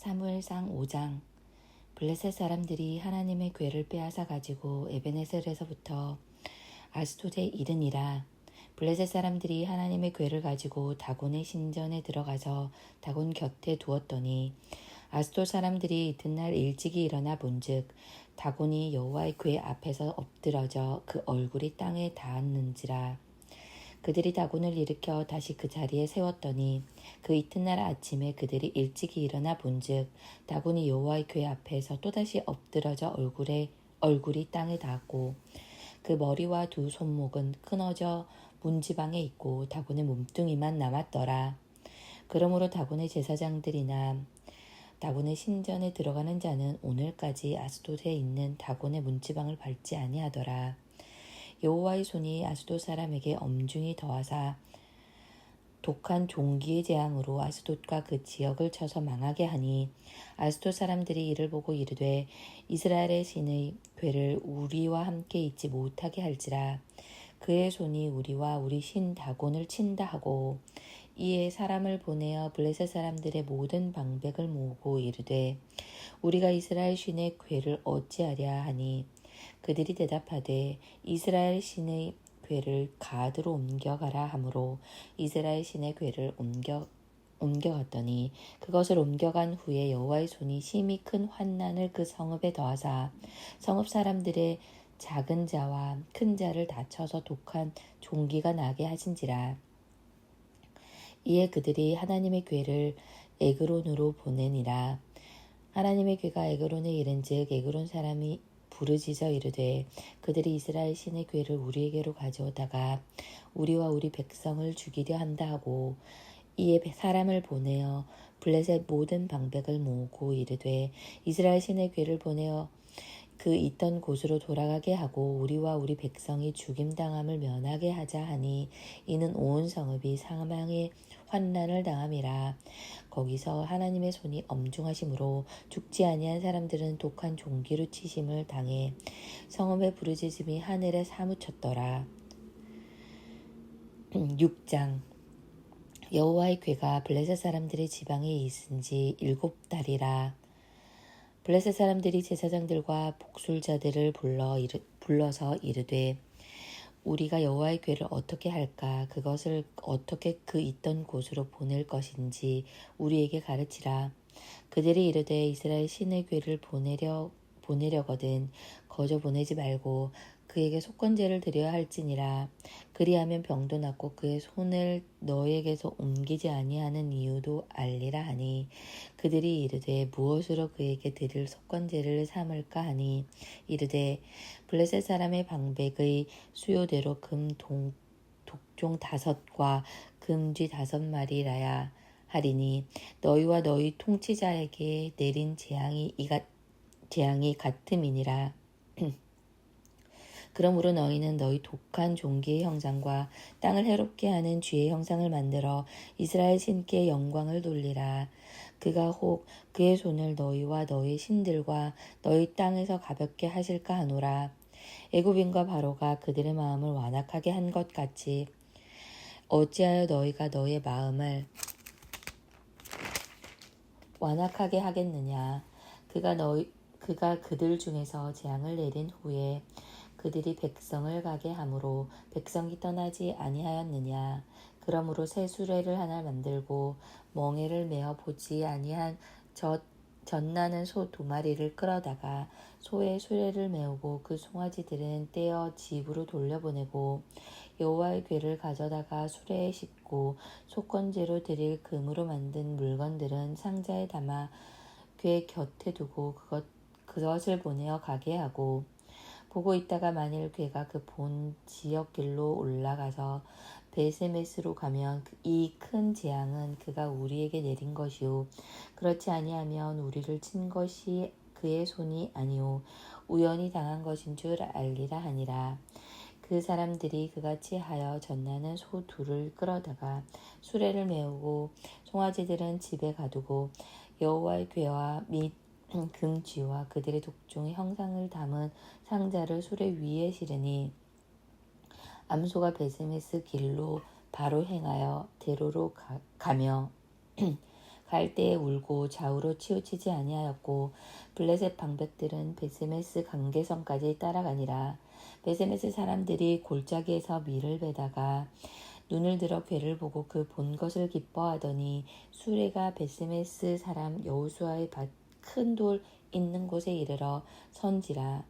사무엘상 5장. 블레셋 사람들이 하나님의 궤를 빼앗아 가지고 에베네셀에서부터 아스돗에 이르니라. 블레셋 사람들이 하나님의 궤를 가지고 다곤의 신전에 들어가서 다곤 곁에 두었더니 아스돗 사람들이 이튿날 일찍이 일어나 본즉 다곤이 여호와의 궤 앞에서 엎드러져 그 얼굴이 땅에 닿았는지라. 그들이 다곤을 일으켜 다시 그 자리에 세웠더니 그 이튿날 아침에 그들이 일찍이 일어나 본즉 다곤이 여호와의 궤 앞에서 또다시 엎드러져 얼굴이 땅에 닿았고 그 머리와 두 손목은 끊어져 문지방에 있고 다곤의 몸뚱이만 남았더라. 그러므로 다곤의 제사장들이나 다곤의 신전에 들어가는 자는 오늘까지 아스돗에 있는 다곤의 문지방을 밟지 아니하더라. 여호와의 손이 아스돗 사람에게 엄중히 더하사 독한 종기의 재앙으로 아스돗과 그 지역을 쳐서 망하게 하니 아스돗 사람들이 이를 보고 이르되 이스라엘의 신의 궤를 우리와 함께 있지 못하게 할지라. 그의 손이 우리와 우리 신 다곤을 친다 하고 이에 사람을 보내어 블레셋 사람들의 모든 방백을 모으고 이르되 우리가 이스라엘 신의 궤를 어찌하랴 하니 그들이 대답하되 이스라엘 신의 궤를 가드로 옮겨가라 하므로 이스라엘 신의 궤를 옮겨갔더니 그것을 옮겨간 후에 여호와의 손이 심히 큰 환난을 그 성읍에 더하사 성읍 사람들의 작은 자와 큰 자를 다쳐서 독한 종기가 나게 하신지라. 이에 그들이 하나님의 궤를 에그론으로 보내니라. 하나님의 궤가 에그론에 이른즉 에그론 사람이 부르짖어 이르되 그들이 이스라엘 신의 궤를 우리에게로 가져오다가 우리와 우리 백성을 죽이려 한다 하고 이에 사람을 보내어 블레셋 모든 방백을 모으고 이르되 이스라엘 신의 궤를 보내어 그 있던 곳으로 돌아가게 하고 우리와 우리 백성이 죽임당함을 면하게 하자 하니 이는 온 성읍이 사망의 환난을 당함이라. 거기서 하나님의 손이 엄중하심으로 죽지 아니한 사람들은 독한 종기로 치심을 당해 성읍의 부르짖음이 하늘에 사무쳤더라. 6장. 여호와의 궤가 블레셋 사람들의 지방에 있은 지 7달이라. 블레셋 사람들이 제사장들과 복술자들을 불러서 이르되 우리가 여호와의 궤를 어떻게 할까? 그것을 어떻게 그 있던 곳으로 보낼 것인지 우리에게 가르치라. 그들이 이르되 이스라엘 신의 궤를 보내려거든 거저 보내지 말고 그에게 속건제를 드려야 할지니라. 그리하면 병도 낫고 그의 손을 너에게서 옮기지 아니하는 이유도 알리라 하니 그들이 이르되 무엇으로 그에게 드릴 속건제를 삼을까 하니 이르되 블레셋 사람의 방백의 수요대로 독종 5과 금쥐 5마리라야 하리니 너희와 너희 통치자에게 내린 재앙이 같음이니라. 그러므로 너희는 너희 독한 종기의 형상과 땅을 해롭게 하는 쥐의 형상을 만들어 이스라엘 신께 영광을 돌리라. 그가 혹 그의 손을 너희와 너희 신들과 너희 땅에서 가볍게 하실까 하노라. 애굽인과 바로가 그들의 마음을 완악하게 한 것 같이 어찌하여 너희가 너희의 마음을 완악하게 하겠느냐. 그가 그들 중에서 재앙을 내린 후에 그들이 백성을 가게 함으로 백성이 떠나지 아니하였느냐. 그러므로 새 수레를 하나 만들고 멍에를 메어 보지 아니한 젖나는 소 2마리를 끌어다가 소의 수레를 메우고 그 송아지들은 떼어 집으로 돌려보내고 여호와의 궤를 가져다가 수레에 싣고 속건제로 드릴 금으로 만든 물건들은 상자에 담아 궤 곁에 두고 그것을 보내어 가게 하고 보고 있다가 만일 궤가 그 본 지역길로 올라가서 베세메스로 가면 이 큰 재앙은 그가 우리에게 내린 것이요 그렇지 아니하면 우리를 친 것이 그의 손이 아니요 우연히 당한 것인 줄 알리라 하니라. 그 사람들이 그같이 하여 젖나는 소 2를 끌어다가 수레를 메우고 송아지들은 집에 가두고 여호와의 궤와 및 금쥐와 그들의 독종의 형상을 담은 상자를 수레 위에 실으니 암소가 베세메스 길로 바로 행하여 대로로 가며 갈 때에 울고 좌우로 치우치지 아니하였고 블레셋 방백들은 베세메스 강계성까지 따라가니라. 베세메스 사람들이 골짜기에서 밀을 베다가 눈을 들어 괴를 보고 그 본 것을 기뻐하더니 수레가 베세메스 사람 여호수아의 큰 돌 있는 곳에 이르러 선지라.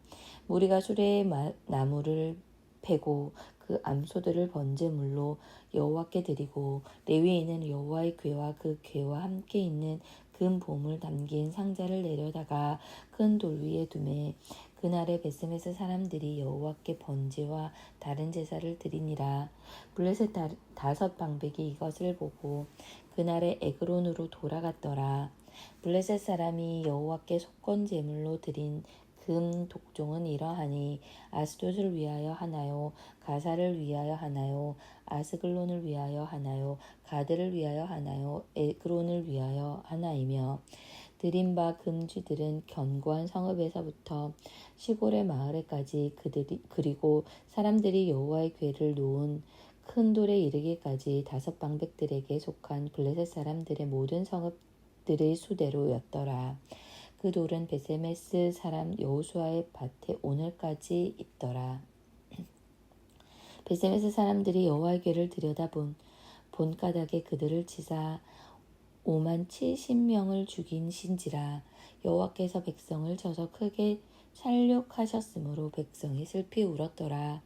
무리가 수레의 나무를 패고 그 암소들을 번제물로 여호와께 드리고 레위인은 여호와의 궤와 그 궤와 함께 있는 금 보물 담긴 상자를 내려다가 큰 돌 위에 두매 그날에 베스메스 사람들이 여호와께 번제와 다른 제사를 드리니라. 블레셋 다섯 방백이 이것을 보고 그날에 에그론으로 돌아갔더라. 블레셋 사람이 여호와께 속건 제물로 드린 금 독종은 이러하니 아스돗을 위하여 하나요, 가사를 위하여 하나요, 아스글론을 위하여 하나요, 가드를 위하여 하나요, 에그론을 위하여 하나이며 드린 바 금쥐들은 견고한 성읍에서부터 시골의 마을에까지 그리고 사람들이 여호와의 궤를 놓은 큰 돌에 이르기까지 다섯 방백들에게 속한 블레셋 사람들의 모든 성읍들의 수대로였더라. 그 돌은 베세메스 사람 여호수아의 밭에 오늘까지 있더라. 베세메스 사람들이 여호와의 궤를 들여다본 본가닥에 그들을 치사 5만 70명을 죽이신지라. 여호와께서 백성을 쳐서 크게 살육하셨으므로 백성이 슬피 울었더라.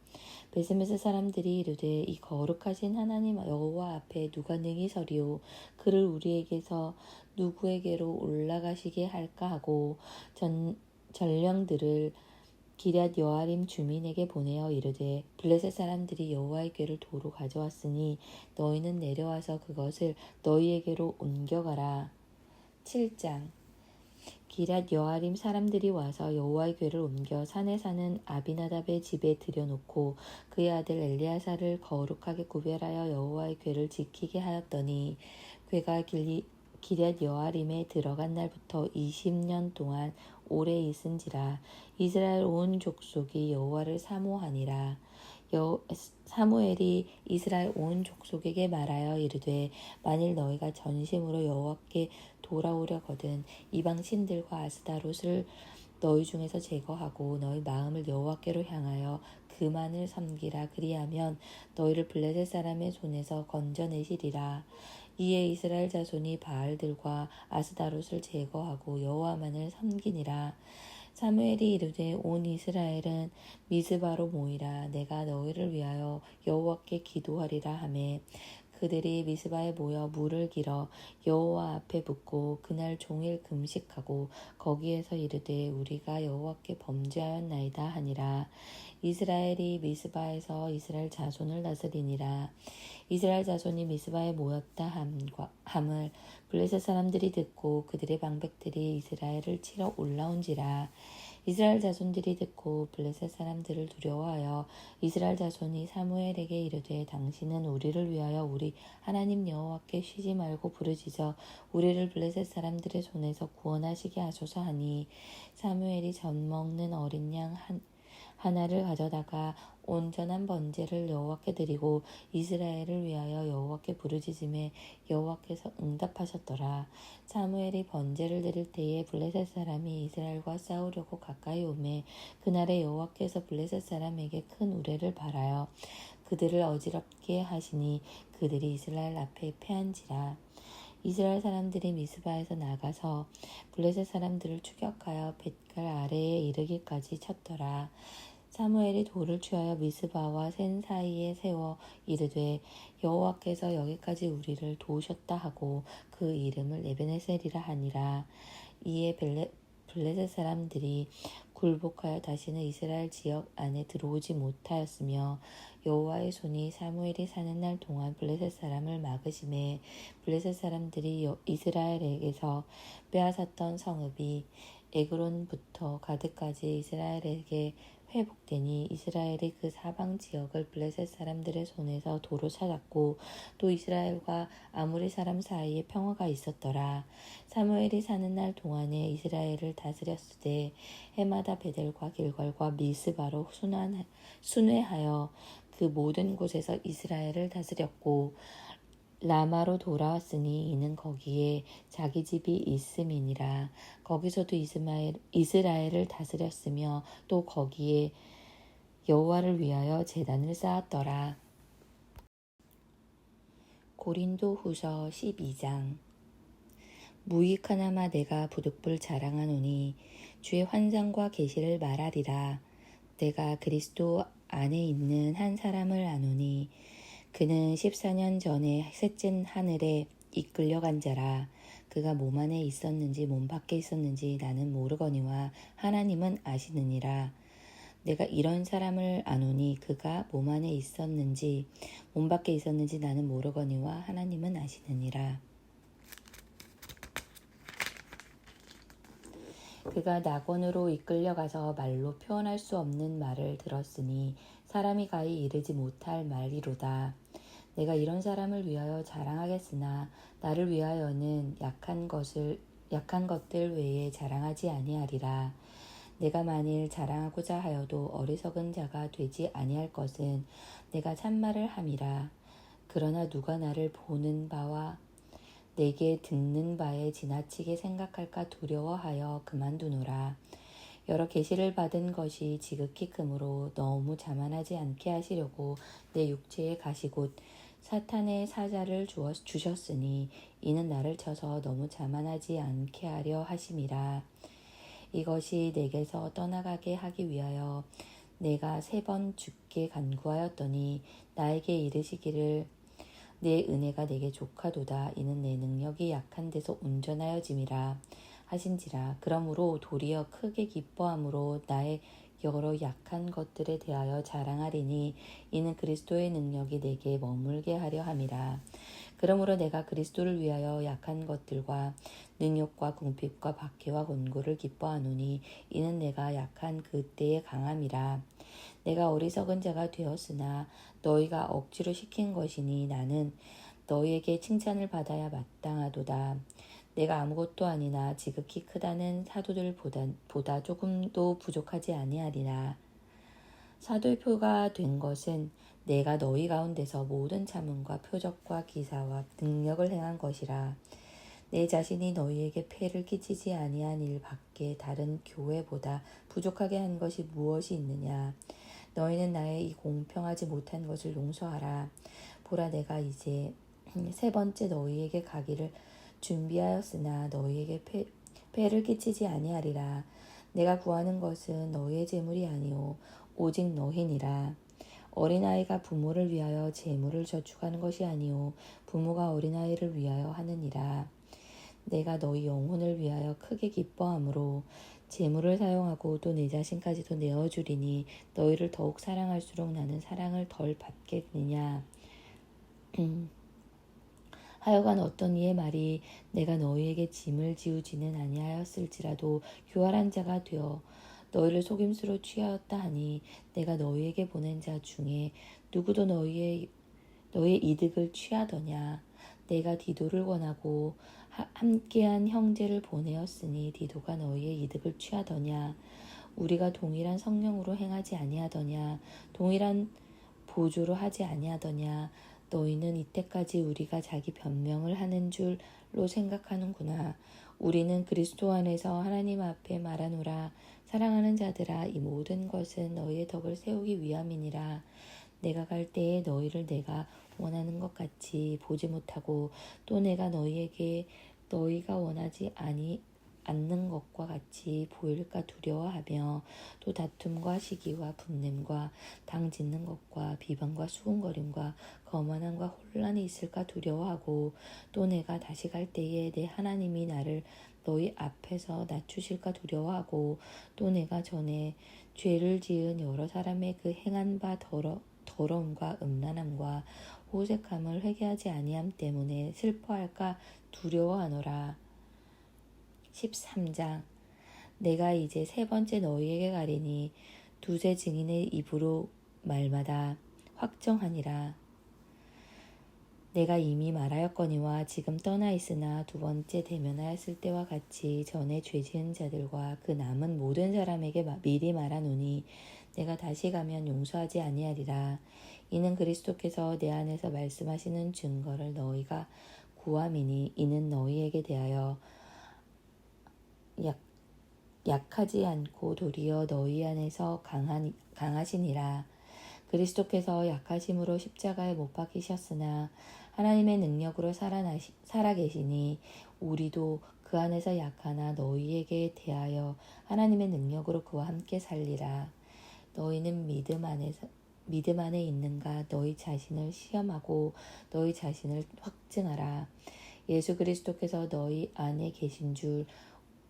베세메스 사람들이 이르되 이 거룩하신 하나님 여호와 앞에 누가 능히 서리오. 그를 우리에게서 누구에게로 올라가시게 할까 하고 전령들을 기럇 여아림 주민에게 보내어 이르되 블레셋 사람들이 여호와의 궤를 도로 가져왔으니 너희는 내려와서 그것을 너희에게로 옮겨가라. 7장 기럇 여아림 사람들이 와서 여호와의 궤를 옮겨 산에 사는 아비나답의 집에 들여놓고 그의 아들 엘리야사를 거룩하게 구별하여 여호와의 궤를 지키게 하였더니 궤가 기럇 여아림에 들어간 날부터 20년 동안 오래 있은지라. 이스라엘 온 족속이 여호와를 사모하니라. 사무엘이 이스라엘 온 족속에게 말하여 이르되 만일 너희가 전심으로 여호와께 돌아오려거든 이방 신들과 아스다롯을 너희 중에서 제거하고 너희 마음을 여호와께로 향하여 그만을 섬기라. 그리하면 너희를 블레셋 사람의 손에서 건져내시리라. 이에 이스라엘 자손이 바알들과 아스다롯을 제거하고 여호와만을 섬기니라. 사무엘이 이르되 온 이스라엘은 미스바로 모이라. 내가 너희를 위하여 여호와께 기도하리라 하매 그들이 미스바에 모여 물을 길어 여호와 앞에 붓고 그날 종일 금식하고 거기에서 이르되 우리가 여호와께 범죄하였나이다 하니라. 이스라엘이 미스바에서 이스라엘 자손을 다스리니라. 이스라엘 자손이 미스바에 모였다 함을 블레셋 사람들이 듣고 그들의 방백들이 이스라엘을 치러 올라온지라. 이스라엘 자손들이 듣고 블레셋 사람들을 두려워하여 이스라엘 자손이 사무엘에게 이르되 당신은 우리를 위하여 우리 하나님 여호와께 쉬지 말고 부르짖어 우리를 블레셋 사람들의 손에서 구원하시게 하소서 하니 사무엘이 젖 먹는 어린 양 하나를 가져다가 온전한 번제를 여호와께 드리고 이스라엘을 위하여 여호와께 부르짖음에 여호와께서 응답하셨더라. 사무엘이 번제를 드릴 때에 블레셋 사람이 이스라엘과 싸우려고 가까이 오매 그날에 여호와께서 블레셋 사람에게 큰 우레를 발하여 그들을 어지럽게 하시니 그들이 이스라엘 앞에 패한지라. 이스라엘 사람들이 미스바에서 나가서 블레셋 사람들을 추격하여 벳갈 아래에 이르기까지 쳤더라. 사무엘이 돌을 취하여 미스바와 센 사이에 세워 이르되 여호와께서 여기까지 우리를 도우셨다 하고 그 이름을 에베네셀이라 하니라. 이에 블레셋 사람들이 굴복하여 다시는 이스라엘 지역 안에 들어오지 못하였으며 여호와의 손이 사무엘이 사는 날 동안 블레셋 사람을 막으심에 블레셋 사람들이 이스라엘에게서 빼앗았던 성읍이 에그론부터 가드까지 이스라엘에게 회복되니 이스라엘이 그 사방 지역을 블레셋 사람들의 손에서 도로 찾았고 또 이스라엘과 아무리 사람 사이에 평화가 있었더라. 사무엘이 사는 날 동안에 이스라엘을 다스렸으되 해마다 베델과 길갈과 미스바로 순회하여 그 모든 곳에서 이스라엘을 다스렸고 라마로 돌아왔으니 이는 거기에 자기 집이 있음이니라. 거기서도 이스라엘을 다스렸으며 또 거기에 여호와를 위하여 제단을 쌓았더라. 고린도 후서 12장. 무익하나마 내가 부득불 자랑하노니 주의 환상과 계시를 말하리라. 내가 그리스도 안에 있는 한 사람을 아노니 그는 14년 전에 셋째 하늘에 이끌려간 자라. 그가 몸 안에 있었는지 몸 밖에 있었는지 나는 모르거니와 하나님은 아시느니라. 내가 이런 사람을 아노니 그가 몸 안에 있었는지 몸 밖에 있었는지 나는 모르거니와 하나님은 아시느니라. 그가 낙원으로 이끌려가서 말로 표현할 수 없는 말을 들었으니 사람이 가히 이르지 못할 말이로다. 내가 이런 사람을 위하여 자랑하겠으나 나를 위하여는 약한 것들 외에 자랑하지 아니하리라. 내가 만일 자랑하고자 하여도 어리석은 자가 되지 아니할 것은 내가 참말을 함이라. 그러나 누가 나를 보는 바와 내게 듣는 바에 지나치게 생각할까 두려워하여 그만두노라. 여러 계시를 받은 것이 지극히 크므로 너무 자만하지 않게 하시려고 내 육체에 가시 곧 사탄의 사자를 주셨으니 이는 나를 쳐서 너무 자만하지 않게 하려 하심이라. 이것이 내게서 떠나가게 하기 위하여 내가 3번 주께 간구하였더니 나에게 이르시기를 내 은혜가 내게 족하도다. 이는 내 능력이 약한 데서 온전하여짐이라 하신지라. 그러므로 도리어 크게 기뻐함으로 나의 여러 약한 것들에 대하여 자랑하리니 이는 그리스도의 능력이 내게 머물게 하려 함이라. 그러므로 내가 그리스도를 위하여 약한 것들과 능욕과 궁핍과 박해와 곤고를 기뻐하노니 이는 내가 약한 그때의 강함이라. 내가 어리석은 자가 되었으나 너희가 억지로 시킨 것이니 나는 너희에게 칭찬을 받아야 마땅하도다. 내가 아무것도 아니나 지극히 크다는 사도들보다 조금도 부족하지 아니하리라. 사도의 표가 된 것은 내가 너희 가운데서 모든 자문과 표적과 기사와 능력을 행한 것이라. 내 자신이 너희에게 폐를 끼치지 아니한 일 밖에 다른 교회보다 부족하게 한 것이 무엇이 있느냐. 너희는 나의 이 공평하지 못한 것을 용서하라. 보라, 내가 이제 3번째 너희에게 가기를 준비하였으나 너희에게 폐를 끼치지 아니하리라. 내가 구하는 것은 너희의 재물이 아니오 오직 너희니라. 어린아이가 부모를 위하여 재물을 저축하는 것이 아니오 부모가 어린아이를 위하여 하느니라. 내가 너희 영혼을 위하여 크게 기뻐함으로 재물을 사용하고 또 내 자신까지도 내어주리니 너희를 더욱 사랑할수록 나는 사랑을 덜 받겠느냐. 하여간 어떤 이의 말이 내가 너희에게 짐을 지우지는 아니하였을지라도 교활한 자가 되어 너희를 속임수로 취하였다 하니 내가 너희에게 보낸 자 중에 누구도 너희의 이득을 취하더냐. 내가 디도를 원하고 함께한 형제를 보내었으니 디도가 너희의 이득을 취하더냐. 우리가 동일한 성령으로 행하지 아니하더냐. 동일한 보조로 하지 아니하더냐. 너희는 이때까지 우리가 자기 변명을 하는 줄로 생각하는구나. 우리는 그리스도 안에서 하나님 앞에 말하노라. 사랑하는 자들아, 이 모든 것은 너희의 덕을 세우기 위함이니라. 내가 갈 때에 너희를 내가 원하는 것 같이 보지 못하고 또 내가 너희에게 너희가 원하지 않는 것과 같이 보일까 두려워하며 또 다툼과 시기와 분냄과 당짓는 것과 비방과 수군거림과 거만함과 혼란이 있을까 두려워하고 또 내가 다시 갈 때에 내 하나님이 나를 너희 앞에서 낮추실까 두려워하고 또 내가 전에 죄를 지은 여러 사람의 그 행한 바 더러움과 음란함과 호색함을 회개하지 아니함 때문에 슬퍼할까 두려워하노라. 13장. 내가 이제 3번째 너희에게 가리니 두세 증인의 입으로 말마다 확정하니라. 내가 이미 말하였거니와 지금 떠나 있으나 2번째 대면하였을 때와 같이 전에 죄지은 자들과 그 남은 모든 사람에게 미리 말하노니 내가 다시 가면 용서하지 아니하리라. 이는 그리스도께서 내 안에서 말씀하시는 증거를 너희가 구함이니 이는 너희에게 대하여 약하지 않고 도리어 너희 안에서 강하시니라. 그리스도께서 약하심으로 십자가에 못 박히셨으나 하나님의 능력으로 살아계시니 우리도 그 안에서 약하나 너희에게 대하여 하나님의 능력으로 그와 함께 살리라. 너희는 믿음 안에 있는가? 너희 자신을 시험하고 너희 자신을 확증하라. 예수 그리스도께서 너희 안에 계신 줄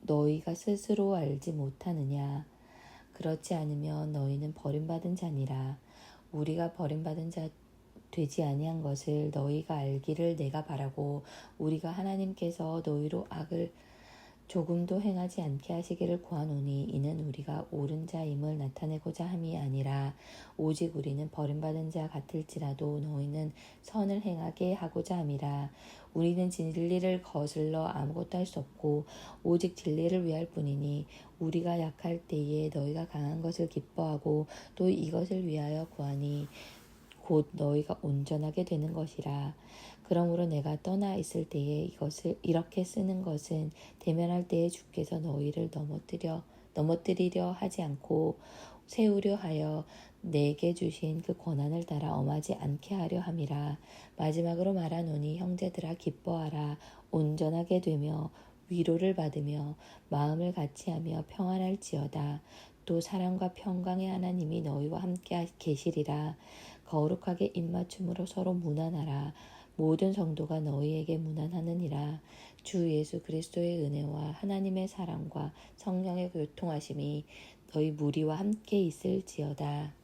너희가 스스로 알지 못하느냐? 그렇지 않으면 너희는 버림받은 자니라. 우리가 버림받은 자 되지 아니한 것을 너희가 알기를 내가 바라고, 우리가 하나님께서 너희로 악을 조금도 행하지 않게 하시기를 구하노니 이는 우리가 옳은 자임을 나타내고자 함이 아니라 오직 우리는 버림받은 자 같을지라도 너희는 선을 행하게 하고자 함이라. 우리는 진리를 거슬러 아무것도 할 수 없고 오직 진리를 위할 뿐이니 우리가 약할 때에 너희가 강한 것을 기뻐하고 또 이것을 위하여 구하니 곧 너희가 온전하게 되는 것이라. 그러므로 내가 떠나 있을 때에 이것을 이렇게 쓰는 것은 대면할 때에 주께서 너희를 넘어뜨리려 하지 않고 세우려 하여 내게 주신 그 권한을 따라 엄하지 않게 하려 함이라. 마지막으로 말하노니 형제들아 기뻐하라. 온전하게 되며 위로를 받으며 마음을 같이하며 평안할지어다. 또 사랑과 평강의 하나님이 너희와 함께 계시리라. 거룩하게 입맞춤으로 서로 문안하라. 모든 성도가 너희에게 문안하느니라. 주 예수 그리스도의 은혜와 하나님의 사랑과 성령의 교통하심이 너희 무리와 함께 있을지어다.